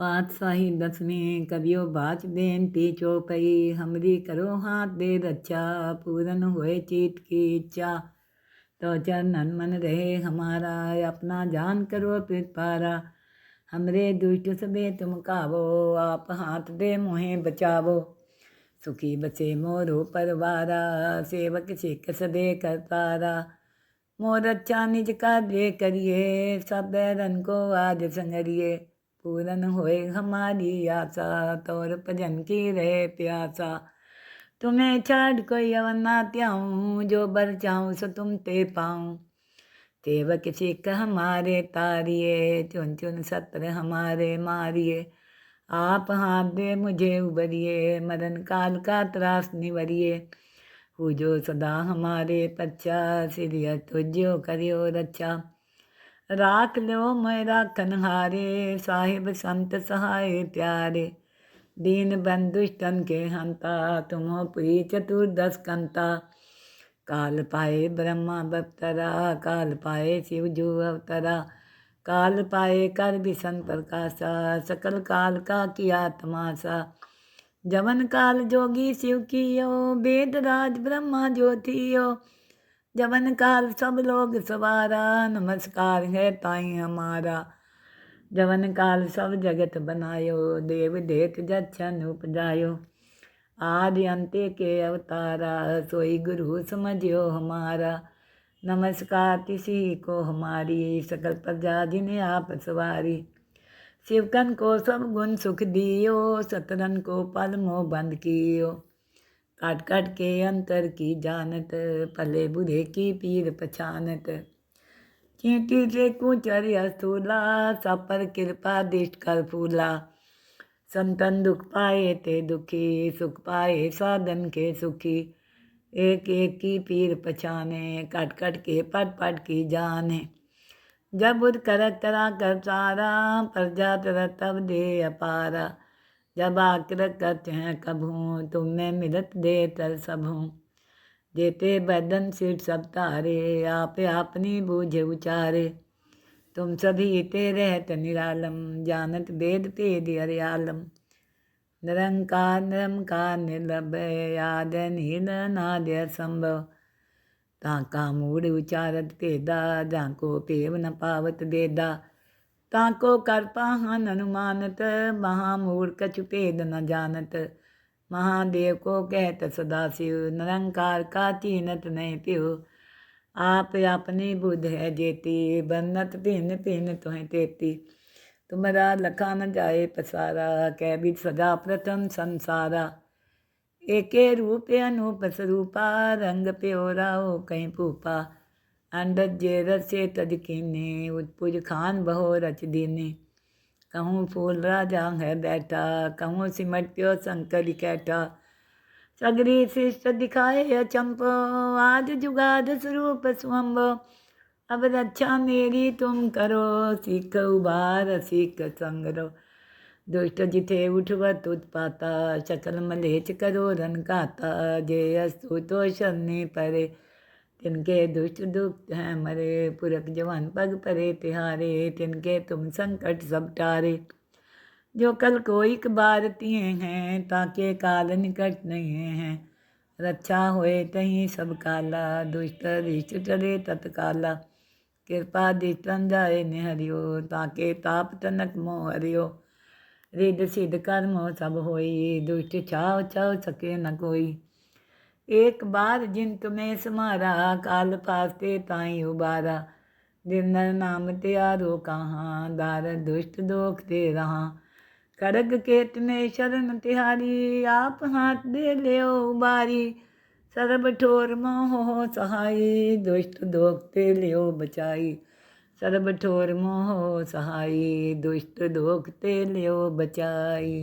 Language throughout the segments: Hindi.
पातशाही दसवें कवियो बाच बेनती चौपई हमरी करो हाथ दे रक्षा पूरन होए चीत की इच्छा तो चरणन मन रहे हमारा अपना जान करो पारा हमरे दुष्ट सबे तुम कावो आप हाथ दे मोहे बचावो सुखी बसे मोरो परवारा सेवक सिख सदे करतारा मोर अच्छा निज कार्य करिए सब बैरन को आज संगरिए पूरन होए हमारी आशा तोर भजन की रहे प्यासा तुम्हें छाड़ कोई अवन ना त्याऊं जो बर चाऊं सो तुम ते पाऊं सेवक सिख हमारे तारिए चुन चुन सत्र हमारे मारिए आप हाथ दे मुझे उबरिए मदन काल का त्रास निवरिए हो जो सदा हमारे पच्चा सिरिय तुझो करियो रक्षा राख लो मैं राखन हारे साहिब संत सहाय प्यारे दीन बंधुष्टन के हंता तुमो पुरी चतुर्दश कंता काल पाए ब्रह्मा बप्तरा काल पाए शिव जो अवतरा काल पाए कर विसन प्रकाशा सकल काल का किया तमाशा जवन काल जोगी शिव कियो वेद राज ब्रह्मा ज्योतियो जवन काल सब लोग सवारा नमस्कार है ताई हमारा जवन काल सब जगत बनायो देव देत जच्छन उपजायो आदि अंत्य के अवतारा सोई गुरु समझियो हमारा नमस्कार किसी को हमारी सकल प्रजा जिन्हें आप सवारी शिवकन को सब गुण सुख दियो सतरन को पल मोह बंद कियो काट काट के अंतर की जानत पले बुरे की पीर पछानत चींटी से कुचर स्थूला सब पर कृपा दिष्ट कर फूला संतन दुख पाए ते दुखी सुख पाए साधन के सुखी एक एक की पीर पछाने कट कट के पट पट की जाने जब उद करक करा कर सारा प्रजा तर तब दे अपारा जब आकृत करते हैं कभूँ तुम में मिलत दे तर सबूँ देते बदन सिर सब तारे आप अपनी बूझे उचारे तुम सभी ते रहत निरालम जानत वेद पेद हरियालम निरंकार निरंकार निर्लभय आद नील नाद्य संभव ताका मूढ़ उचारत पेदा जाको पेव न पावत बेदा ताको कर पाहन अनुमानत महामूढ़ कछु पेद न जानत महादेव को कहत सदाशिव निरंकार का चीनत नहीं प्यो आप अपनी बुद्ध है जेती बन्नत भिन्न भिन्न तुहें तेती तुम्हारा लखा न जाए पसारा कह भी सदा प्रथम संसारा एके रूप अनूप स्वरूपा रंग प्योराओ कहीं पूपा अंडज जे रसे तज कीने उत्पुज खान बहो रच दीने कहूँ फूल राजा है बैठा कहूँ सिमट प्यो शंकर कैठा सगरी शिष्ट दिखाए अचंपो आज जुगाद स्वरूप स्वम्भो अब रक्षा मेरी तुम करो सीख उबार सीख संगरो दुष्ट जिथे उठवत उत्पाता शकल मलेच करो रन काता जे अस्तु तो शरणी परे तिनके दुष्ट दुख हैं मरे पुरख जवान पग परे तिहारे तिनके तुम संकट सब टारे जो कल कोई बार तिए हैं ताके काल निकट नहीं हैं रक्षा होए तहीं सब काला दुष्ट रिष्ट चले तत्काला कृपा दिष्टन जाए निहरियो ताके ताप तनक मोह हरियो रिद सिद्ध कर्मो सब होई दुष्ट छाव छाव सके न कोई एक बार जिन तुम्हें समारा काल फास्ते ताई उबारा दिन नाम त्यारो कहाँ दार दुष्ट दोख दे रहा खड़ग केत में शरण तिहारी आप हाथ दे ले उबारी सर्ब ठोर मोह सहाई दुष्ट दोखते लियो बचाई सर्ब ठोर मोह सहाई दुष्ट दोखते लियो बचाई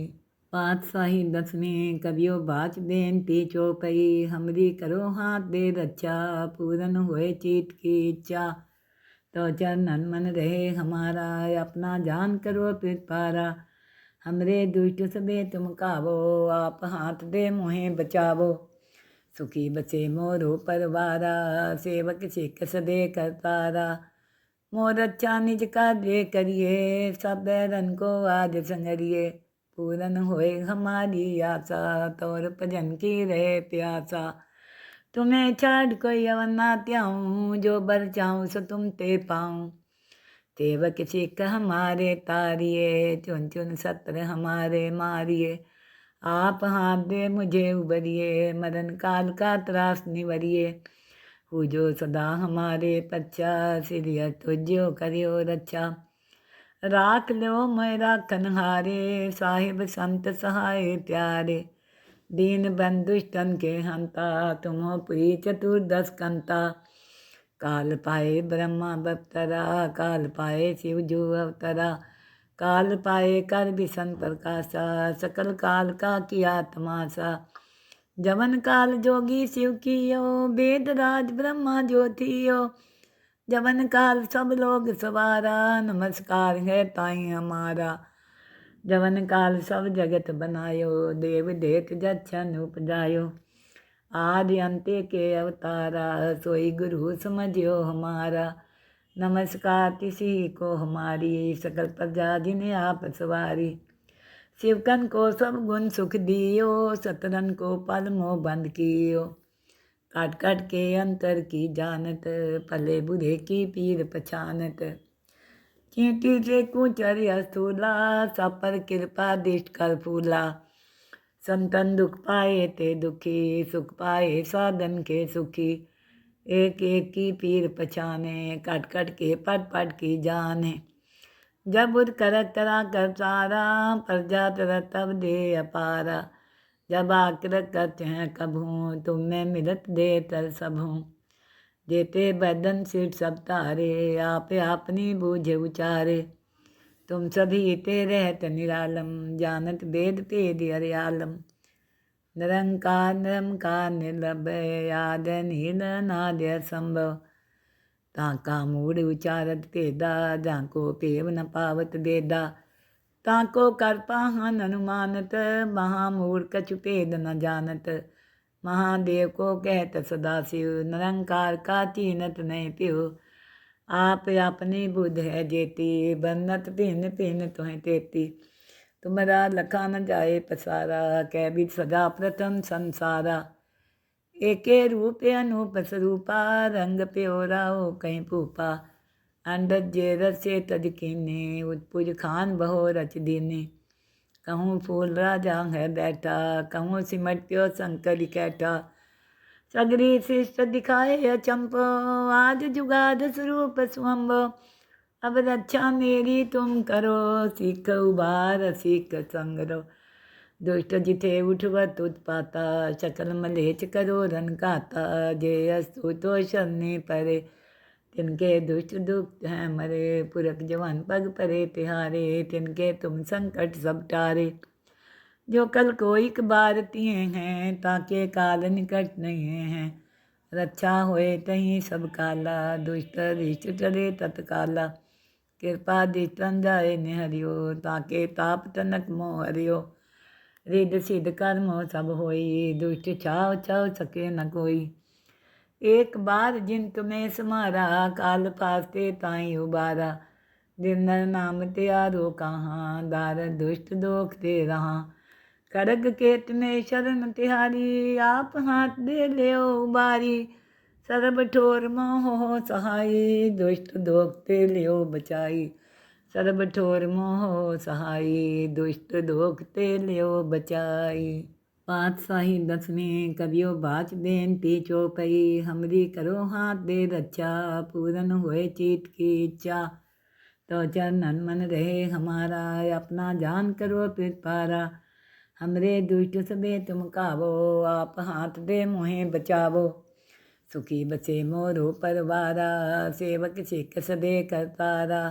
पातशाही दसवें कवियो बाच बेनती चौपई हमरी करो हाथ दे रक्षा पूरन होए चीत की इच्छा तो चरणन मन रहे हमारा अपना जान करो पारा हमरे दुष्ट सबे तुम कावो आप हाथ दे मोहे बचावो सुखी बसे मोरो परवारा सेवक सिख सदे करतारा मोर अच्छा निज कार्य करिए, सब बैरन को आज संगरिए। पूरन होए हमारी आशा, तोर भजन की रहे प्यासा। तुम्हें छाड़ कोई अवन ना त्याऊँ, जो बर चाहूँ सो तुम ते पाऊँ। सेवक सिख हमारे तारिए, चुन चुन सत्र हमारे मारिए। आप हाथ दे मुझे उबरिए, मरण काल का त्रास निवरिए। हु जो सदा हमारे पच्चा, सिरिय तुझो करियो रक्षा। राख लो मैं राखन हारे, साहिब संत सहाय प्यारे। दीन बंधुष्टन के हंता, तुम पुरी चतुर्दश कंता। काल पाए ब्रह्मा बप्तरा, काल पाए शिव जो अवतरा। काल पाए कर विसन प्रकाशा, सकल काल का किया तमाशा। जवन काल जोगी शिव कियो, वेद राज ब्रह्मा ज्योतियो। जवन काल सब लोग सवारा, नमस्कार है ताई हमारा। जवन काल सब जगत बनायो, देव देत जच्छन उपजायो। आदि अंत्य के अवतारा, सोई गुरु समझियो हमारा। नमस्कार किसी को हमारी, सकल प्रजा जिन्हें आप सवारी। शिवकन को सब गुण सुख दियो, सतरन को पल मोह बंद कियो। काट काट के अंतर की जानत, पले बुरे की पीर पछानत। चींटी से कुचर स्थूला, सब पर कृपा दिष्ट कर फूला। संतन दुख पाए ते दुखी, सुख पाए साधन के सुखी। एक एक की पीर पछाने, कट कट के पट पट की जाने। जब बुध करक करा कर सारा, प्रजा तरह तब दे अपारा। जब आकर करते हैं कभूँ, तुम में मिलत दे तर सबहूँ। जेते बदन सिर सब तारे, आप अपनी बूझ उचारे। तुम सभी ते रहत निरालम, जानत वेद भेद हरियालम। निरंकार निरंकार निर्लभय, आद नील नाद असंभव। ताका मूढ़ उचारत भेदा, जाको पेव न पावत बेदा। ताको कर पाहन अनुमानत, महामूढ़ कछु भेद न जानत। महादेव को कहत सदाशिव, निरंकार का चीनत नहीं प्यो। आप अपनी बुद्ध है जेती, बन्नत भिन्न भिन्न तुहें तेती। तुम्हारा लखा न जाए पसारा, कै भी सदा प्रथम संसारा। एके रूप अनूप स्वरूपा, रंग प्योरा हो कहीं भूपा। अंडज जे रसे तज कीने, उत्पुज खान बहो रच दीने। कहूँ फूल राजा है बैठा, कहूँ सिमट प्यो शंकर कैठा। सगरी शिष्ट दिखाए अचंपो, आज जुगाद स्वरूप स्वंभो। अब रक्षा मेरी तुम करो, सीख उबार सीख संगरो। दुष्ट जिथे उठवत उत्पाता, सकल मलेच करो रन खाता। जे अस्तु तो शरणे परे, तिनके दुष्ट दुख हैं मरे। पुरख जवान पग परे तिहारे, तिनके तुम संकट सब टारे। जो कल को एक बार तिए हैं, ताके काल निकट नहीं हैं। रक्षा होए तहीं सब काला, दुष्ट रिष्ट टले तत्काला। कृपा दिष्टन जाए निहरियो, ताके ताप तनक मोह हरियो। रिद सिद्ध कर्मो सब होई, दुष्ट छाव छाव सके न कोई। एक बार जिन तुम्हें समारा, काल पास्ते ताई उबारा। जिनर नाम त्यारो कहाँ, दार दुष्ट दोख दे रहा। खड़ग केत में शरण तिहारी, आप हाथ दे ले उबारी। सर्ब ठोर मोह सहाई, दुष्ट दोखते लियो बचाई। सर्ब ठोर मोह सहाई, दुष्ट दोखते लियो बचाई। पातशाही दसवें कवियो बाच बेनती चौपई, हमरी करो हाथ दे रक्षा। पूरन होए चीत की इच्छा, तो चरणन मन रहे हमारा। अपना जान करो पिपारा, हमरे दुष्ट सबे तुम कावो। आप हाथ दे मोहे बचावो, सुखी बसे मोरो परवारा। सेवक सिख सदे करतारा,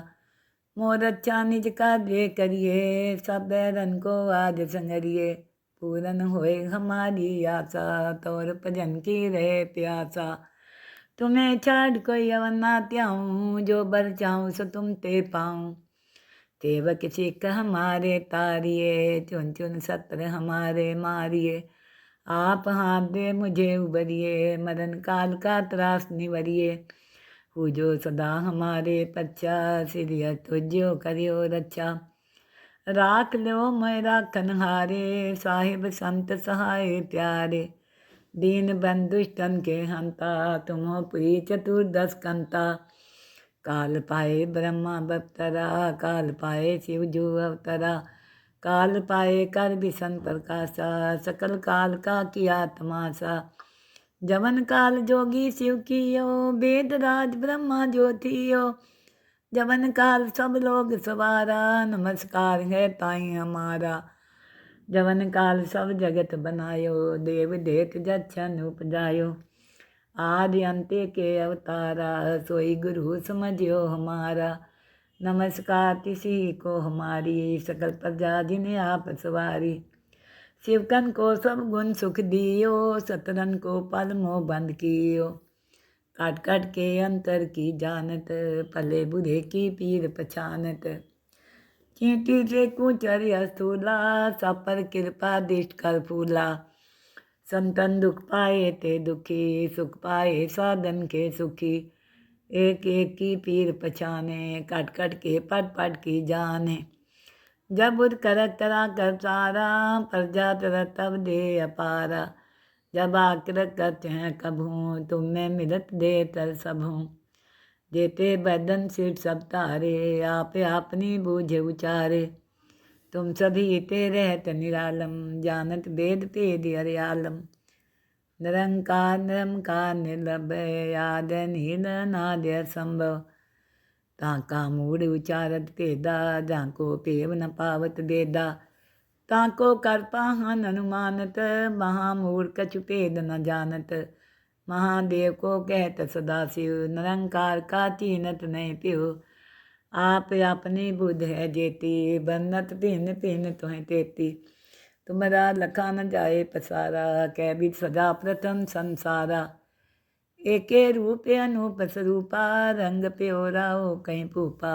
मोर अच्छा निज कार्य करिए। सब बैरन को आज संगरिए। पूरन होए हमारी आशा, तोर भजन की रहे प्यासा। तुम्हें छाड़ कोई अवन ना त्याऊँ, जो बर चाहूँ सो तुम ते पाऊँ। सेवक सिख हमारे तारिए, चुन चुन सत्र हमारे मारिए। आप हाथ दे मुझे उबरिए, मरण काल का त्रास निवरिए। पूजो सदा हमारे पच्चा, सिरिय तुझो करियो रक्षा। राख लो मैं राखन हारे, साहिब संत सहाय प्यारे। दीन बंधुष्टन के हंता, तुम हो पुरी चतुर्दश कंता। काल पाए ब्रह्मा बप्तरा, काल पाए शिव जो अवतरा। काल पाए कर विसन प्रकाशा, सकल काल का किया तमाशा। जवन काल जोगी शिव कियो, वेद राज ब्रह्मा ज्योतियो। जवन काल सब लोग सवारा, नमस्कार है ताई हमारा। जवन काल सब जगत बनायो, देव देत जच्छन उपजायो। आदि अंत्य के अवतारा, सोई गुरु समझियो हमारा। नमस्कार किसी को हमारी, सकल प्रजा जिन्हें आप सवारी। शिवकन को सब गुण सुख दियो, सतरन को पल मोह बंद कियो। काट काट के अंतर की जानत, पले बुरे की पीर पछानत। चींटी से कुचर स्थूला, सब पर कृपा दिष्ट कर फूला। संतन दुख पाए ते दुखी, सुख पाए साधन के सुखी। एक एक की पीर पछाने, कट कट के पट पट की जाने। जब उद करत तरा कर सारा, प्रजा तर तब दे अपारा। जब आकृत करते हैं कभूँ, तुम में मिलत दे तर सबहूँ। जेते बदन सिर सब तारे, आप अपनी बूझे उचारे। तुम सभी ते रहत निरालम, जानत वेद भेद हरियालम। निरंकार निरंकार निर्लभय, आद नील नाद असंभव। ताका मूढ़ उचारत भेदा, जाको पेव न पावत बेदा। ताको कर पाहन अनुमानत, महामूढ़ कछु भेद न जानत। महादेव को कहत सदाशिव, निरंकार का चीनत नहीं प्यो। आप अपनी बुद्ध है जेती, बन्नत भिन्न भिन्न तुहें तेती। तुम्हारा लखा न जाए पसारा, कह भी सदा प्रथम संसारा। एके रूप अनूप स्वरूपा, रंग प्योरा हो कहीं भूपा।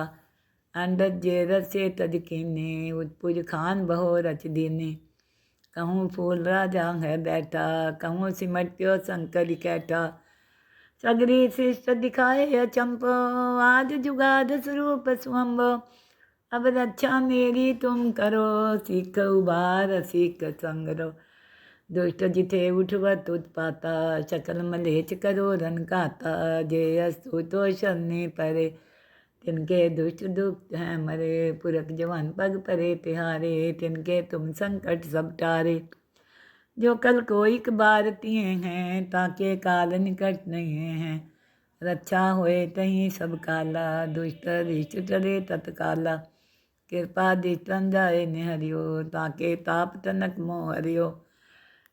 अंडज जे रसे तज कीने, उत्पुज खान बहो रच दीने। कहूँ फूल राजा है बैठा, कहूँ सिमट प्यो शंकर कैठा। सगरी शिष्ट दिखाए अचंपो, आज जुगाद स्वरूप स्वंभो। अब रक्षा मेरी तुम करो, सीख उबार सीख संगरो। दुष्ट जिथे उठवत उत्पाता, शकल मलेच करो रन काता। जे अस्तु तो शरणे परे, तिनके दुष्ट दुख हैं मरे। पुरख जवान पग परे तिहारे, तिनके तुम संकट सब टारे। जो कल को एक बार तिए हैं, ताके काल निकट नहीं हैं। रक्षा होए तहीं सब काला, दुष्ट रिष्ट चले तत्काला। कृपा दिष्टन जाए निहरियो, ताके ताप तनक मोह हरियो।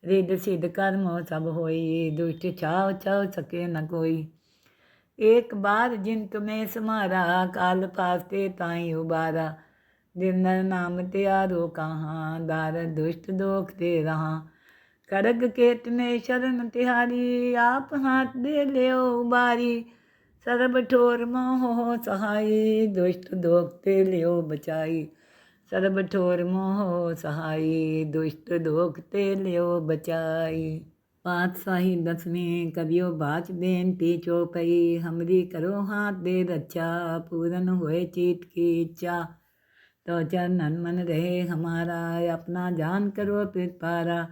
रिद सिद्ध कर्मो सब होई, दुष्ट छाव छाव सके न कोई। एक बार जिन तुम्हें समारा, काल फास्ते ताई उबारा। दिन नाम त्यारो कहाँ, दार दुष्ट दोख दे रहा। खड़ग केत में शरण तिहारी, आप हाथ दे ले उबारी। सर्ब ठोर मोह सहाई, दुष्ट दोखते लियो बचाई। सर्ब ठोर मोह सहाई, दुष्ट दोखते लियो बचाई। पातशाही दसवें कवियो बाच बेनती चौपई, हमरी करो हाथ दे रक्षा, पूरन होए चीत की इच्छा। तो चरणन मन रहे हमारा, अपना जान करो पिरपारा।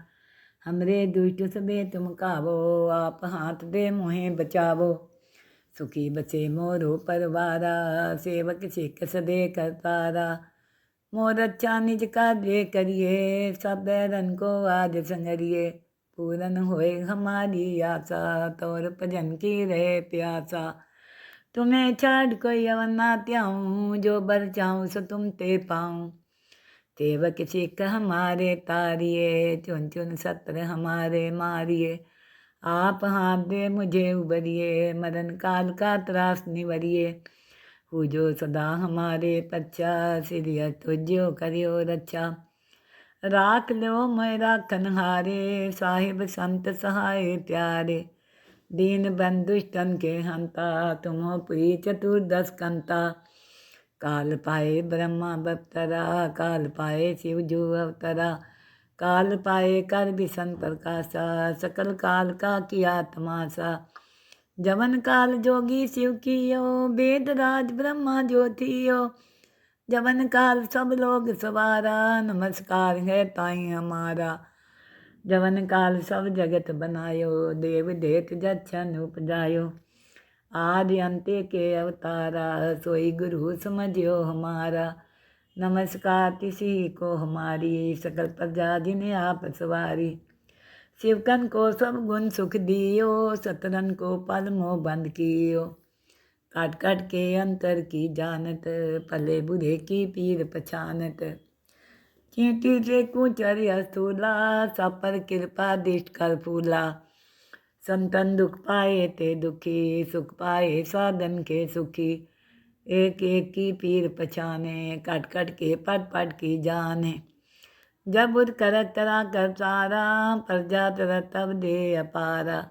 हमरे दुष्ट सबे तुम कावो, आप हाथ दे मोहे बचावो। सुखी बसे मोरो परवारा, सेवक सिख सदे करतारा। मोर अच्छा निज कार्य करिए, सब बैरन को आज संगरिए। पूरन होए हमारी आशा, तोर भजन की रहे प्यासा। तुम्हें छाड़ कोई अवन ना त्याऊँ, जो बर चाहूँ सो तुम ते पाऊँ। सेवक सिख हमारे तारिए, चुन चुन सत्र हमारे मारिए। आप हाथ दे मुझे उबरिए, मरण काल का त्रास निवरिए। पूजो सदा हमारे पच्चा, सिरिय तुझो करियो रक्षा। राख लो मैं राखन हारे, साहिब संत सहाय प्यारे। दीन बंधुष्टन के हंता, तुम हो पुरी चतुर्दश कंता। काल पाए ब्रह्मा बप्तरा, काल पाए शिव जो अवतरा। काल पाए कर विसन प्रकाशा, सकल काल का किया तमाशा। जवन काल जोगी शिव कियो, वेद राज ब्रह्मा ज्योतियो। जवन काल सब लोग सवारा, नमस्कार है ताई हमारा। जवन काल सब जगत बनायो, देव देत जच्छन उपजायो। आदि अंत्य के अवतारा, सोई गुरु समझियो हमारा। नमस्कार तिसी को हमारी, सकल प्रजा जिन्हें आप सवारी। शिवकन को सब गुण सुख दियो, सतरन को पल मोह बंद कियो। काट काट के अंतर की जानत, भले बुरे की पीर पछानत। चींटी से कुचर स्थूला, सब पर कृपा दिष्ट कर फूला। संतन दुख पाए ते दुखी, सुख पाए साधन के सुखी। एक एक की पीर पछाने, कट कट के पट पट की जाने। जब बुध करत तरा कर सारा, प्रजा तरह तब दे अपारा।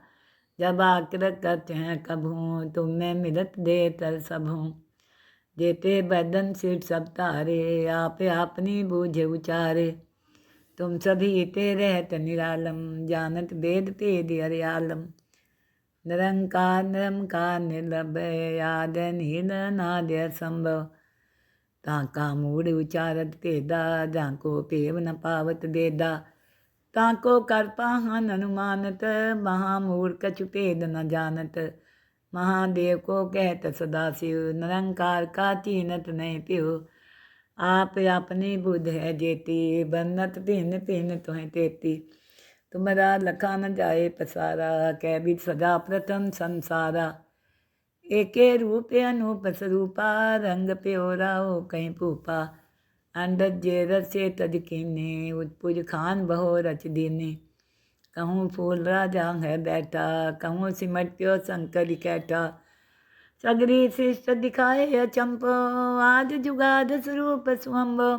जब आकर करते हैं कभूँ, तुम में मिलत दे तर सबहूँ। जेते बदन सिर सब तारे, आप अपनी बूझे उचारे। तुम सभी ते रहत निरालम, जानत वेद भेद हरियालम। निरंकार निरंकार निर्लभय, आद नील नाद असंभव। ताका मूढ़ उचारत भेदा, जाको पेव न पावत बेदा। ताको कर पाहन अनुमानत, महामूढ़ कछु भेद न जानत। महादेव को कहत सदाशिव, निरंकार का चीनत नहीं प्यो। आप अपनी बुध है जेती, बन्नत भिन्न भिन्न तुहें तेती। तुम्हारा लखा न जाए पसारा, कै भी सदा प्रथम संसारा। एके रूप अनूप स्वरूपा, रंग प्योरा हो कहीं भूपा। अंडज जे रसे तज कीने, उत्पुज खान बहो रच दीने। कहूँ फूल राजा है बैठा, कहूँ सिमट प्यो शंकर कैठा। सगरी शिष्ट दिखाए अचंपो, आज जुगाद स्वरूप स्वंभो।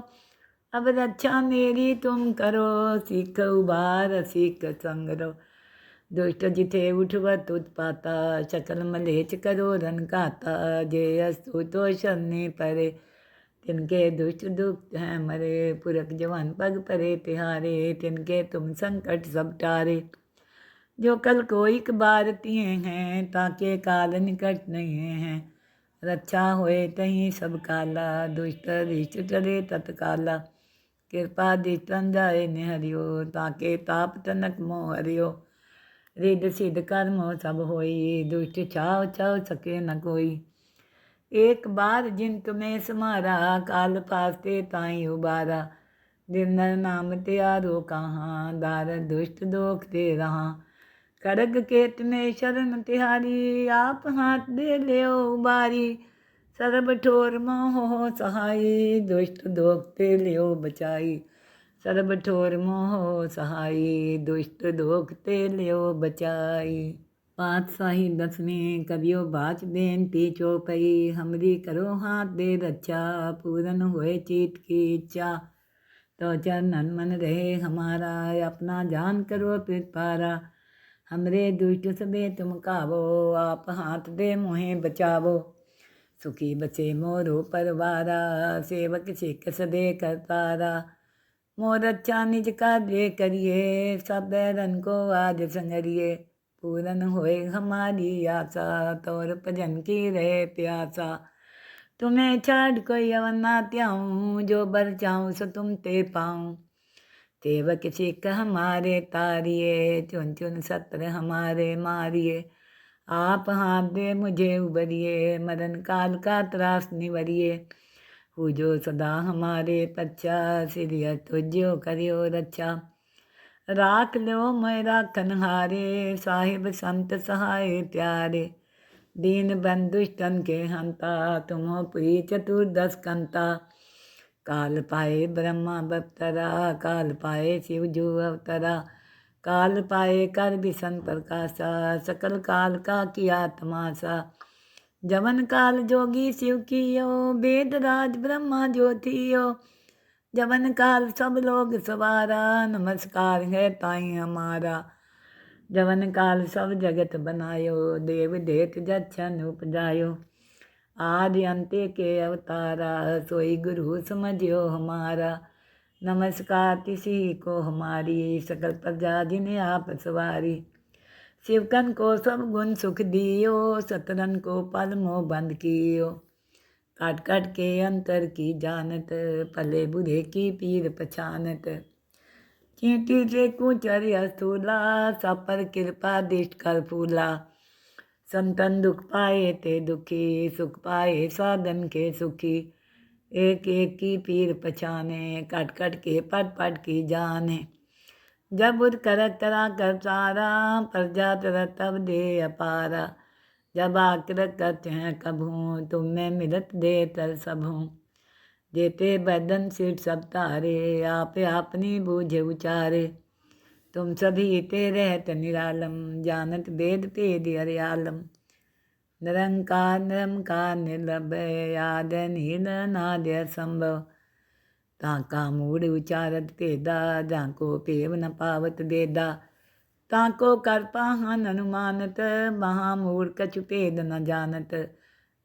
अब रक्षा मेरी तुम करो, सीख उबार सीख संगरो। दुष्ट जिथे उठवत उत्पाता, सकल मलेच करो रन खाता। जे अस्तु तो शरणे परे, तिनके दुष्ट दुख हैं मरे। पुरख जवान पग परे तिहारे, तिनके तुम संकट सब टारे। जो कल को एक बार तिए हैं, ताके काल निकट नहीं हैं। रक्षा होए तहीं सब काला, दुष्ट रिष्ट टरे तत्काला। कृपा दिष्टन जाए निहरियो, ताके ताप तनक मोह हरियो। रिद सिद्ध कर्म सब होई, दुष्ट छाव छाव सके न कोई। एक बार जिन तुम्हें समारा, काल फास्ते ताई उबारा। दिन नाम त्यारो कहाँ, दार दुष्ट दोख दे रहा। खड़ग केत में शरण तिहारी, आप हाथ दे ले उबारी। सर्ब ठोर मोह सहाई, दुष्ट दोखते लियो बचाई। सर्ब ठोर मोह सहाई, दुष्ट दोखते लियो बचाई। पातशाही दसवें कवियो बाच बेनती चौपई, हमरी करो हाथ दे रक्षा, पूरन होए चीत की इच्छा। तो चरणन मन रहे हमारा, अपना जान करो पिपारा। हमरे दुष्ट सबे तुम कावो, आप हाथ दे मोहे बचावो। सुखी बचे मोरो परवारा, सेवक सिख सदे करतारा। मोर अच्छा निज कार्य करिए, सब बैरन को आज संगरिए। पूरन होए हमारी आशा, तोर भजन की रहे प्यासा। तुम्हें छाड़ कोई अवन ना त्याऊँ, जो बर चाहूँ सो तुम ते पाऊँ। सेवक सिख हमारे तारिए, चुन चुन सत्र हमारे मारिए। आप हाथ दे मुझे उबरिए, मरण काल का त्रास निवरिए। हो जो सदा हमारे पच्चा, सिरिय तुझो करियो रक्षा। राख लो मैं राखन हारे, साहिब संत सहाय प्यारे। दीन बंधुष्टन के हंता, तुमो पुरी चतुर्दश कंता। काल पाए ब्रह्मा बप्तरा, काल पाए शिव जो अवतरा। काल पाए कर विसन प्रकाशा, सकल काल का किया तमाशा। जवन काल जोगी शिव कियो, वेद राज ब्रह्मा ज्योतियो। जवन काल सब लोग सवारा, नमस्कार है ताई हमारा। जवन काल सब जगत बनायो, देव देत जच्छन उपजायो। आदि अंत्य के अवतारा, सोई गुरु समझियो हमारा। नमस्कार तिसी को हमारी, सकल प्रजा जिन्हें आप सवारी। शिवकन को सब गुण सुख दियो, सतरन को पल मोह बंद कियो। काट काट के अंतर की जानत, भले बुरे की पीर पछानत। चींटी से कुचर स्थूला, सब पर कृपा दिष्ट कर फूला। संतन दुख पाए ते दुखी, सुख पाए साधन के सुखी। एक एक की पीर पछाने, कट कट के पट पट की जाने। जब बुध करत करा कर तारा, प्रजा तरह तब दे अपारा। जब आकृत करते हैं कभूँ, तुम में मिलत दे तर सबूँ। जेते बदन सिर सब तारे, आप अपनी बूझे उचारे। तुम सभी ते रहत निरालम, जानत वेद भेद हरियालम। निरंकार निरंकार निर्लभय, आद नील नाद असंभव। ताका मूढ़ उचारत भेदा, जाको पेव न पावत बेदा। ताको कर पाहन अनुमानत, महामूढ़ कछु भेद न जानत।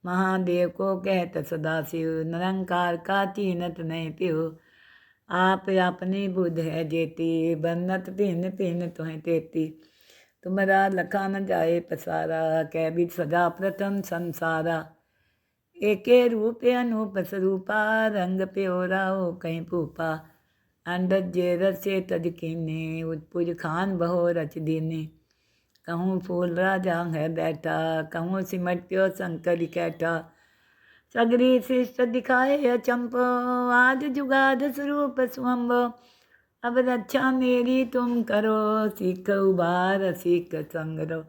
महादेव को कहत सदाशिव, निरंकार का चीनत नहीं प्यो। आप अपनी बुध है जेती, बनत भिन्न भिन्न तुहें तेती। तुम्हारा लखा न जाए पसारा, कह भी सदा प्रथम संसारा। एके रूप अनूप स्वरूपा, रंग प्योरा हो कहीं भूपा। अंडज जे रसे तज कीने, उत्पुज खान बहो रच दीने। कहूँ फूल राजा है बैठा, कहूँ सिमट प्यो शंकर कैठा। सगरी शिष्ट दिखाए अचंपो, आज जुगाद स्वरूप स्वंभो। अब रक्षा मेरी तुम करो, सीख उबार सीख संगरो।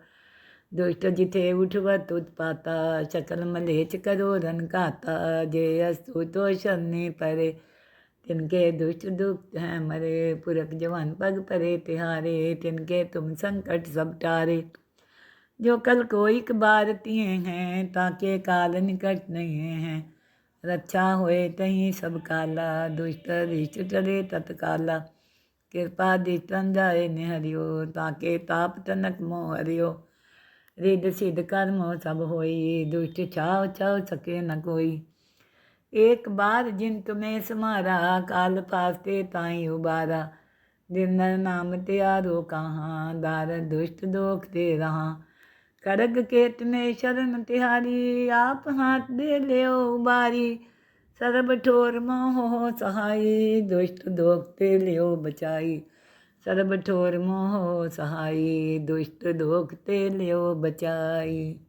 दुष्ट जिथे उठवत उत्पाता, सकल मलेच करो रन काता। जे अस्तु तो शनि परे, तिनके दुष्ट दुख हैं मरे। पुरख जवान पग परे तिहारे, तिनके तुम संकट सब टारे। जो कल कोई बार तिए हैं, ताके काल निकट नहीं हैं। रक्षा होए तहीं सब काला, दुष्ट रिष्ट चले तत्काला। कृपा दिष्टन जाए निहरियो, ताके ताप तनक मोह हरियो। रिद सिद्ध कर्म सब होई, दुष्ट छाव छाव सके न कोई। एक बार जिन तुम्हें समारा, काल फास्ते ताई उबारा। दिन नाम त्यारो कहाँ, दार दुष्ट दोख दे रहा। खड़ग केत में शरण तिहारी, आप हाथ दे ले उबारी। सर्ब ठोर मोह सहाई, दुष्ट दोख दे ले बचाई। सर्ब ठोर मोह सहाई, दुष्ट दोख ते लियो बचाई।